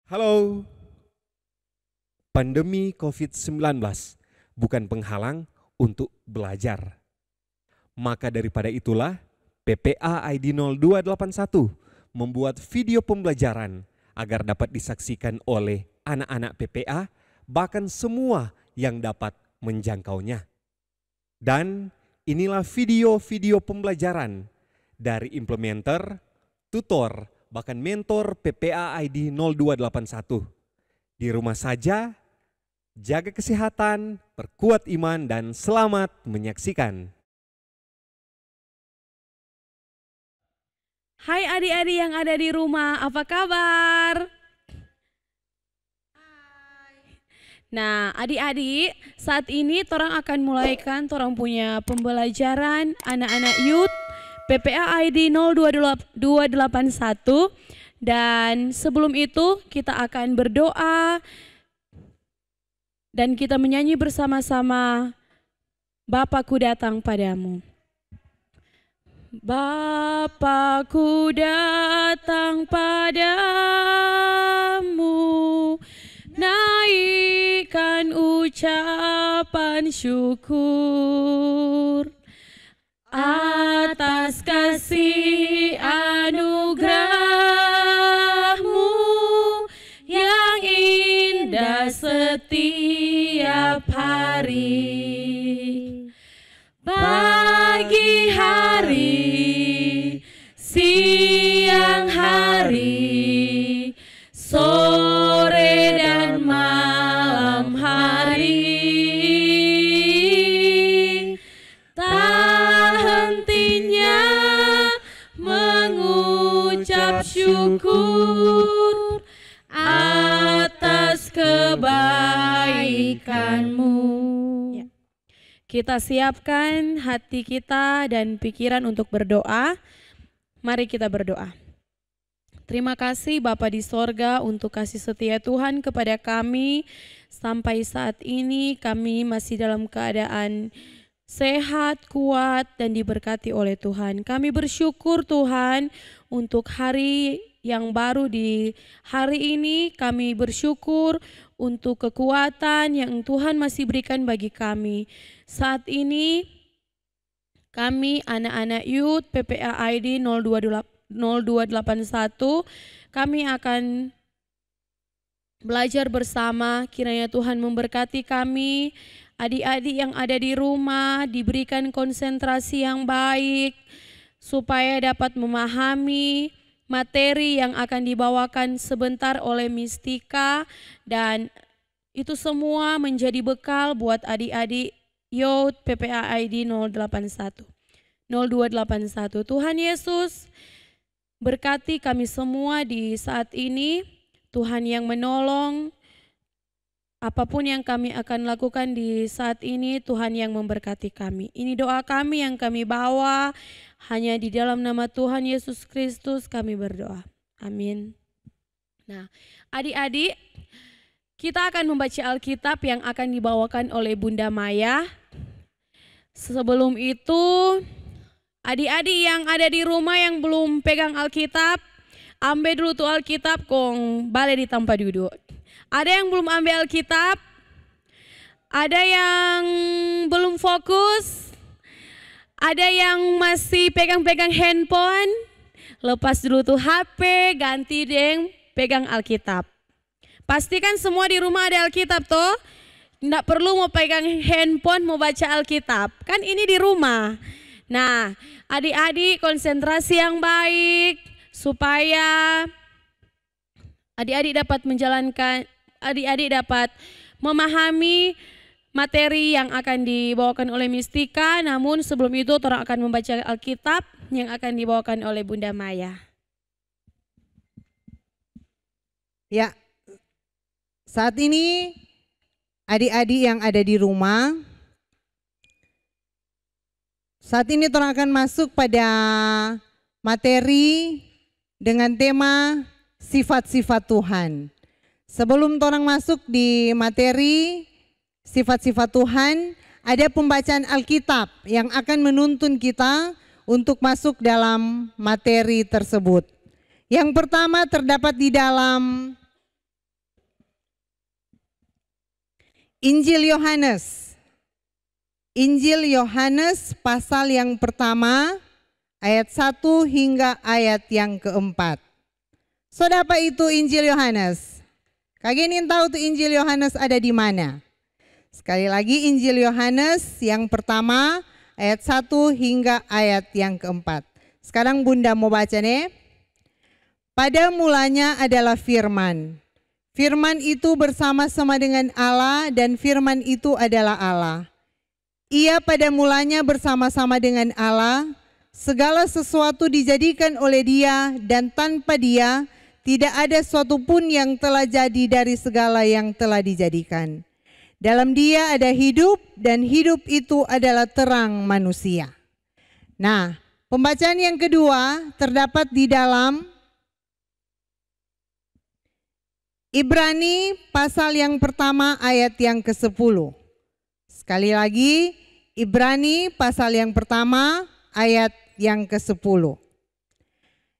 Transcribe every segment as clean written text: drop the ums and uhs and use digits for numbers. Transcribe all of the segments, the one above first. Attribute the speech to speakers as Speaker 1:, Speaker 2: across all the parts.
Speaker 1: Halo, pandemi COVID-19 bukan penghalang untuk belajar. Maka daripada itulah PPA ID 0281 membuat video pembelajaran agar dapat disaksikan oleh anak-anak PPA bahkan semua yang dapat menjangkaunya. Dan inilah video-video pembelajaran dari implementer, tutor, bahkan mentor PPA ID 0281. Di rumah saja, jaga kesehatan, perkuat iman, dan selamat menyaksikan.
Speaker 2: Hai adik-adik yang ada di rumah, apa kabar? Nah, adik-adik, saat ini torang akan mulaikan torang punya pembelajaran anak-anak youth PPA ID 0281. Dan sebelum itu kita akan berdoa dan kita menyanyi bersama-sama Bapakku datang padamu. Bapakku datang padamu, naikkan ucapan syukur atas kasih anugerahmu yang indah setiap hari. Pagi hari, siang hari, sore dan malam hari, tak hentinya mengucap syukur atas kebaikanmu. Kita siapkan hati kita dan pikiran untuk berdoa. Mari kita berdoa. Terima kasih Bapa di sorga untuk kasih setia Tuhan kepada kami. Sampai saat ini kami masih dalam keadaan sehat, kuat, dan diberkati oleh Tuhan. Kami bersyukur Tuhan untuk hari yang baru di hari ini. Kami bersyukur untuk kekuatan yang Tuhan masih berikan bagi kami. Saat ini kami anak-anak youth PPA ID 0281 kami akan belajar bersama. Kiranya Tuhan memberkati kami, adik-adik yang ada di rumah diberikan konsentrasi yang baik supaya dapat memahami materi yang akan dibawakan sebentar oleh Mistika, dan itu semua menjadi bekal buat adik-adik youth PPA ID 0281. Tuhan Yesus berkati kami semua di saat ini. Tuhan yang menolong apapun yang kami akan lakukan di saat ini, Tuhan yang memberkati kami. Ini doa kami yang kami bawa, hanya di dalam nama Tuhan Yesus Kristus kami berdoa. Amin. Nah, adik-adik, kita akan membaca Alkitab yang akan dibawakan oleh Bunda Maya. Sebelum itu, adik-adik yang ada di rumah yang belum pegang Alkitab, ambil dulu tuh Alkitab, kong balik di tempat duduk. Ada yang belum ambil Alkitab? Ada yang belum fokus? Ada yang masih pegang-pegang handphone? Lepas dulu tuh HP, ganti deng pegang Alkitab. Pastikan semua di rumah ada Alkitab toh? Nggak perlu mau pegang handphone mau baca Alkitab, kan ini di rumah. Nah, adik-adik konsentrasi yang baik supaya adik-adik dapat menjalankan, adik-adik dapat memahami materi yang akan dibawakan oleh Mistika. Namun sebelum itu orang akan membaca Alkitab yang akan dibawakan oleh Bunda Maya.
Speaker 3: Ya, saat ini adik-adik yang ada di rumah, saat ini orang akan masuk pada materi dengan tema sifat-sifat Tuhan. Sebelum orang masuk di materi sifat-sifat Tuhan, ada pembacaan Alkitab yang akan menuntun kita untuk masuk dalam materi tersebut. Yang pertama terdapat di dalam Injil Yohanes. Injil Yohanes pasal yang pertama ayat 1 hingga ayat yang keempat. Saudara, apa itu Injil Yohanes? Kalian ingin tahu tuh Injil Yohanes ada di mana? Sekali lagi, Injil Yohanes yang pertama ayat 1 hingga ayat yang keempat. Sekarang Bunda mau baca nih. Pada mulanya adalah firman. Firman itu bersama-sama dengan Allah dan firman itu adalah Allah. Ia pada mulanya bersama-sama dengan Allah. Segala sesuatu dijadikan oleh Dia dan tanpa Dia tidak ada suatu pun yang telah jadi dari segala yang telah dijadikan. Dalam Dia ada hidup dan hidup itu adalah terang manusia. Nah, pembacaan yang kedua terdapat di dalam Ibrani pasal yang pertama ayat yang ke-10. Sekali lagi, Ibrani pasal yang pertama ayat yang ke-10.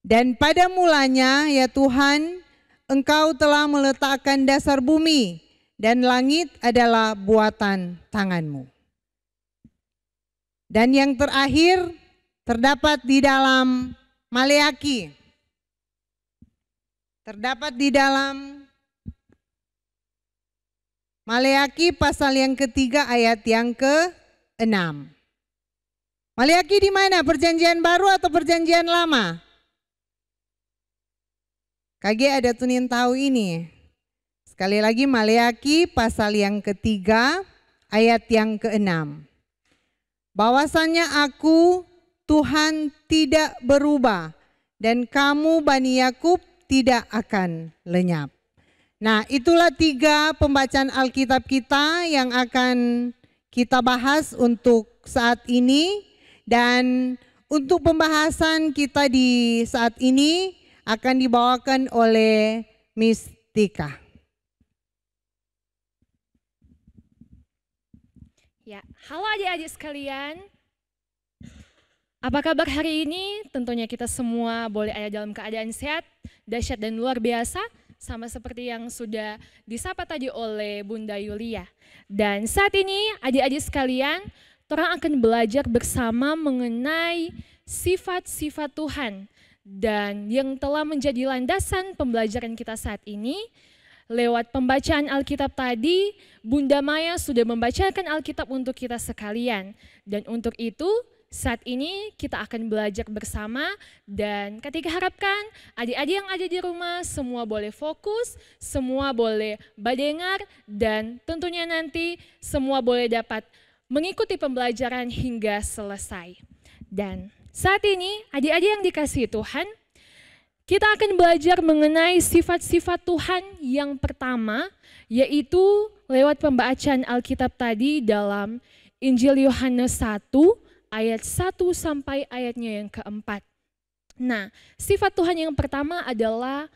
Speaker 3: Dan pada mulanya ya Tuhan, Engkau telah meletakkan dasar bumi dan langit adalah buatan tangan-Mu. Dan yang terakhir terdapat di dalam Maleaki. Terdapat di dalam Maleaki pasal yang ketiga ayat yang ke-6. Maleaki di mana? Perjanjian baru atau perjanjian lama? KG ada tunin tahu ini. Sekali lagi Maleaki pasal yang ketiga ayat yang ke-6. Bahwasannya aku Tuhan tidak berubah dan kamu Bani Yakub tidak akan lenyap. Nah, itulah 3 pembacaan Alkitab kita yang akan kita bahas untuk saat ini. Dan untuk pembahasan kita di saat ini akan dibawakan oleh Miss Tika.
Speaker 4: Ya, halo adik-adik sekalian. Apa kabar hari ini? Tentunya kita semua boleh ada dalam keadaan sehat, dahsyat dan luar biasa. Sama seperti yang sudah disapa tadi oleh Bunda Yulia. Dan saat ini adik-adik sekalian, orang akan belajar bersama mengenai sifat-sifat Tuhan. Dan yang telah menjadi landasan pembelajaran kita saat ini, lewat pembacaan Alkitab tadi, Bunda Maya sudah membacakan Alkitab untuk kita sekalian. Dan untuk itu, saat ini kita akan belajar bersama dan ketika harapkan adik-adik yang ada di rumah semua boleh fokus, semua boleh mendengar dan tentunya nanti semua boleh dapat mengikuti pembelajaran hingga selesai. Dan saat ini adik-adik yang dikasihi Tuhan, kita akan belajar mengenai sifat-sifat Tuhan yang pertama yaitu lewat pembacaan Alkitab tadi dalam Injil Yohanes 1 ayat 1 sampai ayatnya yang keempat. Nah, sifat Tuhan yang pertama adalah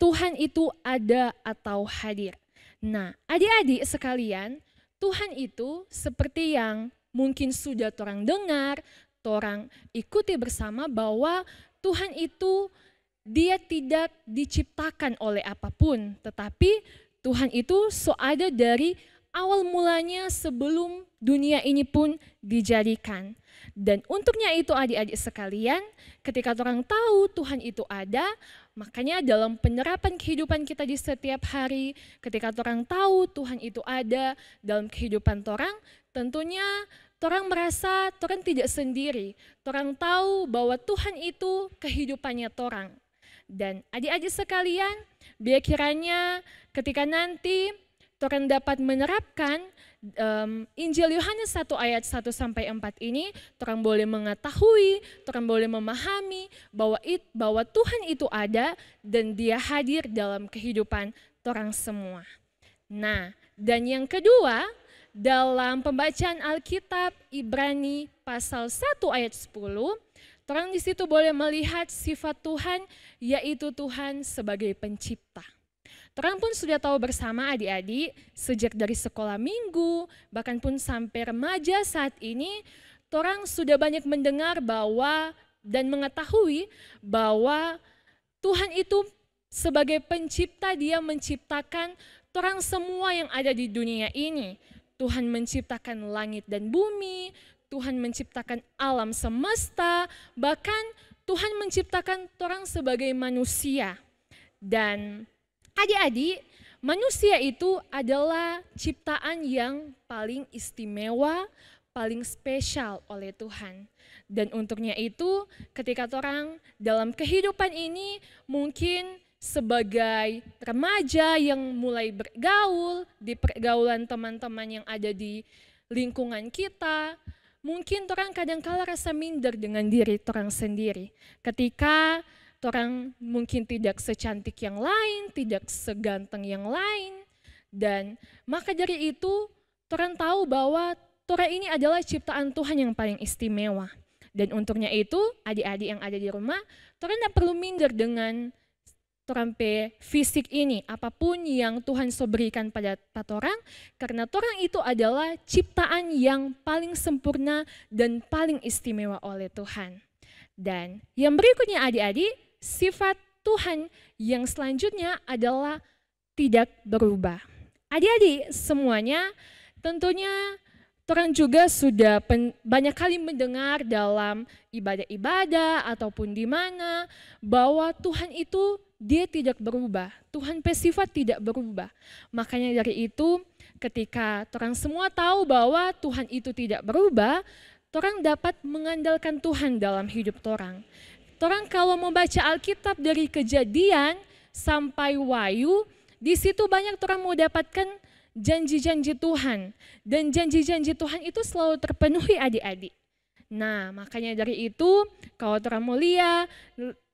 Speaker 4: Tuhan itu ada atau hadir. Nah, adik-adik sekalian, Tuhan itu seperti yang mungkin sudah orang dengar, orang ikuti bersama bahwa Tuhan itu Dia tidak diciptakan oleh apapun, tetapi Tuhan itu ada dari awal mulanya sebelum dunia ini pun dijadikan. Dan untuknya itu adik-adik sekalian, ketika orang tahu Tuhan itu ada, makanya dalam penerapan kehidupan kita di setiap hari, ketika orang tahu Tuhan itu ada dalam kehidupan orang, tentunya orang merasa orang tidak sendiri. Orang tahu bahwa Tuhan itu kehidupannya orang. Dan adik-adik sekalian, biar kiranya ketika nanti orang dapat menerapkan Injil Yohanes 1 ayat 1 sampai 4 ini, orang boleh mengetahui, orang boleh memahami bahwa Tuhan itu ada dan Dia hadir dalam kehidupan orang semua. Nah, dan yang kedua, dalam pembacaan Alkitab Ibrani pasal 1 ayat 10, orang di situ boleh melihat sifat Tuhan, yaitu Tuhan sebagai pencipta. Orang pun sudah tahu bersama adik-adik, sejak dari sekolah minggu, bahkan pun sampai remaja saat ini, orang sudah banyak mendengar bahwa dan mengetahui bahwa Tuhan itu sebagai pencipta, Dia menciptakan torang semua yang ada di dunia ini. Tuhan menciptakan langit dan bumi, Tuhan menciptakan alam semesta, bahkan Tuhan menciptakan torang sebagai manusia. Dan adik-adik, manusia itu adalah ciptaan yang paling istimewa, paling spesial oleh Tuhan. Dan untuknya itu, ketika torang dalam kehidupan ini mungkin sebagai remaja yang mulai bergaul di pergaulan teman-teman yang ada di lingkungan kita, mungkin torang kadang-kala rasa minder dengan diri torang sendiri. Ketika torang mungkin tidak secantik yang lain, tidak seganteng yang lain, dan maka dari itu torang tahu bahwa torang ini adalah ciptaan Tuhan yang paling istimewa. Dan untuknya itu, adik-adik yang ada di rumah, torang tidak perlu minder dengan torang pe fisik ini, apapun yang Tuhan so berikan pada torang, karena torang itu adalah ciptaan yang paling sempurna dan paling istimewa oleh Tuhan. Dan yang berikutnya adik-adik, sifat Tuhan yang selanjutnya adalah tidak berubah. Adik-adik semuanya tentunya torang juga sudah banyak kali mendengar dalam ibadah-ibadah ataupun di mana bahwa Tuhan itu dia tidak berubah. Tuhan pe sifat tidak berubah. Makanya dari itu ketika torang semua tahu bahwa Tuhan itu tidak berubah, torang dapat mengandalkan Tuhan dalam hidup torang. Torang kalau mau baca Alkitab dari Kejadian sampai Wahyu, di situ banyak torang mau dapatkan janji-janji Tuhan. Dan janji-janji Tuhan itu selalu terpenuhi adik-adik. Nah makanya dari itu kalau torang mau lihat,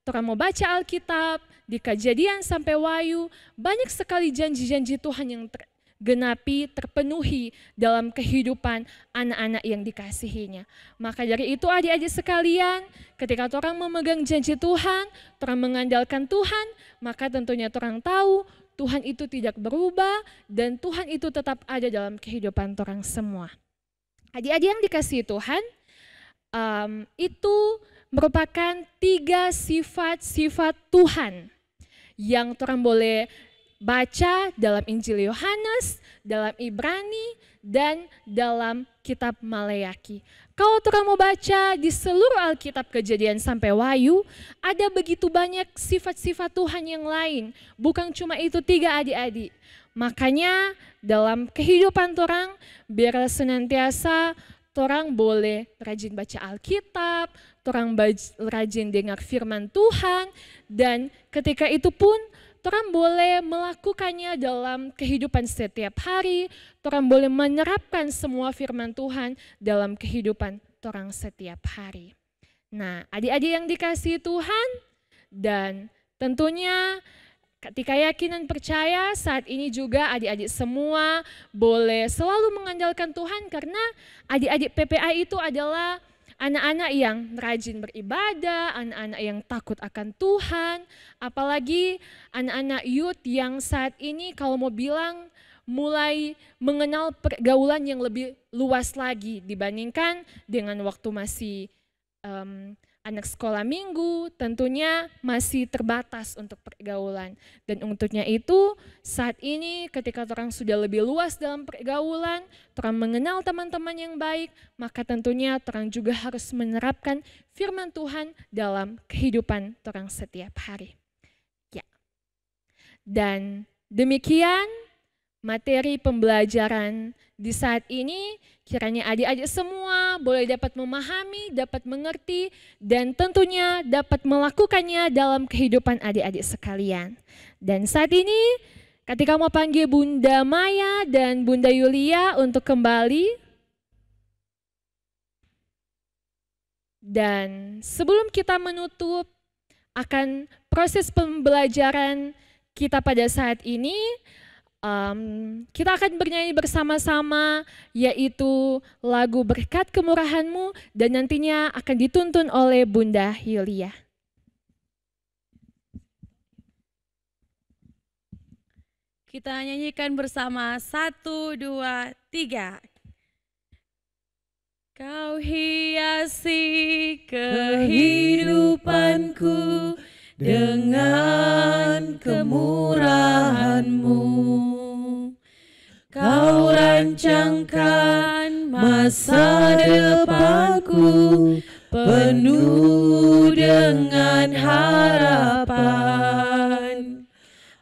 Speaker 4: torang mau baca Alkitab, di Kejadian sampai Wahyu, banyak sekali janji-janji Tuhan yang tergenapi, terpenuhi dalam kehidupan anak-anak yang dikasihinya. Maka dari itu adik-adik sekalian, ketika torang memegang janji Tuhan, torang mengandalkan Tuhan, maka tentunya torang tahu Tuhan itu tidak berubah dan Tuhan itu tetap ada dalam kehidupan torang semua. Adik-adik yang dikasihi Tuhan, itu merupakan 3 sifat-sifat Tuhan yang torang boleh baca dalam Injil Yohanes, dalam Ibrani, dan dalam kitab Maleaki. Kalau torang mau baca di seluruh Alkitab Kejadian sampai Wahyu, ada begitu banyak sifat-sifat Tuhan yang lain. Bukan cuma itu 3 adik-adik. Makanya dalam kehidupan torang, biar senantiasa torang boleh rajin baca Alkitab, torang rajin dengar firman Tuhan, dan ketika itu pun torang boleh melakukannya dalam kehidupan setiap hari, torang boleh menerapkan semua firman Tuhan dalam kehidupan torang setiap hari. Nah, adik-adik yang dikasihi Tuhan, dan tentunya ketika yakin dan percaya saat ini juga adik-adik semua boleh selalu mengandalkan Tuhan karena adik-adik PPA itu adalah anak-anak yang rajin beribadah, anak-anak yang takut akan Tuhan, apalagi anak-anak youth yang saat ini kalau mau bilang mulai mengenal pergaulan yang lebih luas lagi dibandingkan dengan waktu masih anak sekolah minggu, tentunya masih terbatas untuk pergaulan. Dan untuknya itu saat ini ketika orang sudah lebih luas dalam pergaulan, orang mengenal teman-teman yang baik, maka tentunya orang juga harus menerapkan firman Tuhan dalam kehidupan orang setiap hari. Ya. Dan demikian materi pembelajaran di saat ini, kiranya adik-adik semua boleh dapat memahami, dapat mengerti, dan tentunya dapat melakukannya dalam kehidupan adik-adik sekalian. Dan saat ini, ketika mau panggil Bunda Maya dan Bunda Yulia untuk kembali. Dan sebelum kita menutup akan proses pembelajaran kita pada saat ini, kita akan bernyanyi bersama-sama yaitu lagu Berkat Kemurahan-Mu dan nantinya akan dituntun oleh Bunda Yulia.
Speaker 2: Kita nyanyikan bersama 1, 2, 3. Kau hiasi kehidupanku dengan kemurahan-Mu. penuh dengan harapan.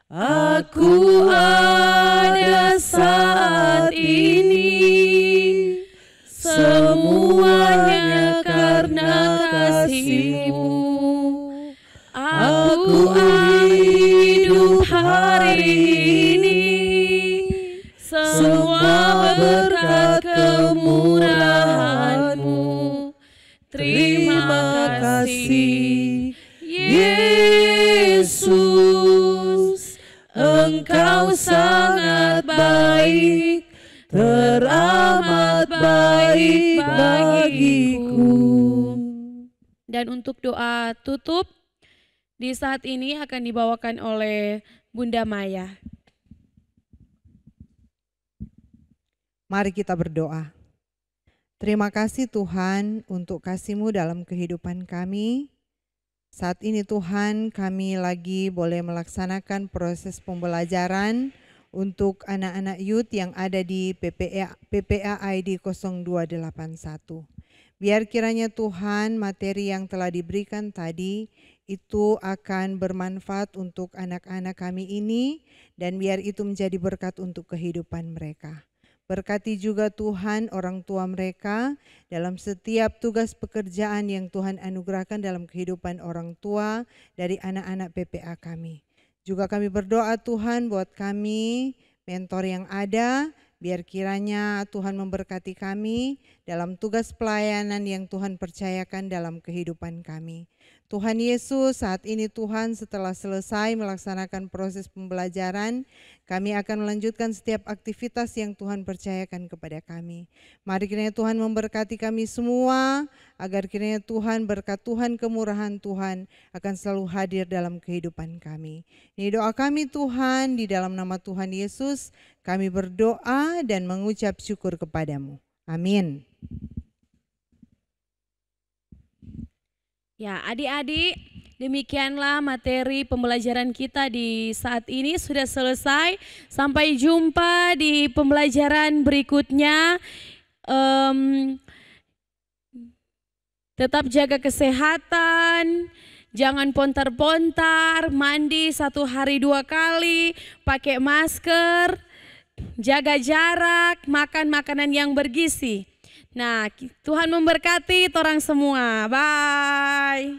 Speaker 2: Aku ada saat ini, semuanya karena kasih-Mu. Aku hidup hari ini, semua berkat kemurahan-Mu. Terima kasih Yesus, Engkau sangat baik, teramat baik bagiku. Dan untuk doa tutup di saat ini akan dibawakan oleh Bunda Maya.
Speaker 3: Mari kita berdoa. Terima kasih Tuhan untuk kasih-Mu dalam kehidupan kami. Saat ini Tuhan, kami lagi boleh melaksanakan proses pembelajaran untuk anak-anak youth yang ada di PPA ID 0281. Biar kiranya Tuhan, materi yang telah diberikan tadi itu akan bermanfaat untuk anak-anak kami ini, dan biar itu menjadi berkat untuk kehidupan mereka. Berkati juga Tuhan orang tua mereka dalam setiap tugas pekerjaan yang Tuhan anugerahkan dalam kehidupan orang tua dari anak-anak PPA kami. Juga kami berdoa Tuhan buat kami, mentor yang ada, biar kiranya Tuhan memberkati kami dalam tugas pelayanan yang Tuhan percayakan dalam kehidupan kami. Tuhan Yesus, saat ini Tuhan setelah selesai melaksanakan proses pembelajaran, kami akan melanjutkan setiap aktivitas yang Tuhan percayakan kepada kami. Mari kiranya Tuhan memberkati kami semua, agar kiranya Tuhan, berkat Tuhan, kemurahan Tuhan akan selalu hadir dalam kehidupan kami. Ini doa kami Tuhan, di dalam nama Tuhan Yesus, kami berdoa dan mengucap syukur kepadamu. Amin.
Speaker 2: Ya, adik-adik, demikianlah materi pembelajaran kita di saat ini sudah selesai. Sampai jumpa di pembelajaran berikutnya. Tetap jaga kesehatan, jangan pontar-pontar, mandi 1 hari 2 kali, pakai masker, jaga jarak, makan makanan yang bergizi. Nah, Tuhan memberkati orang semua. Bye.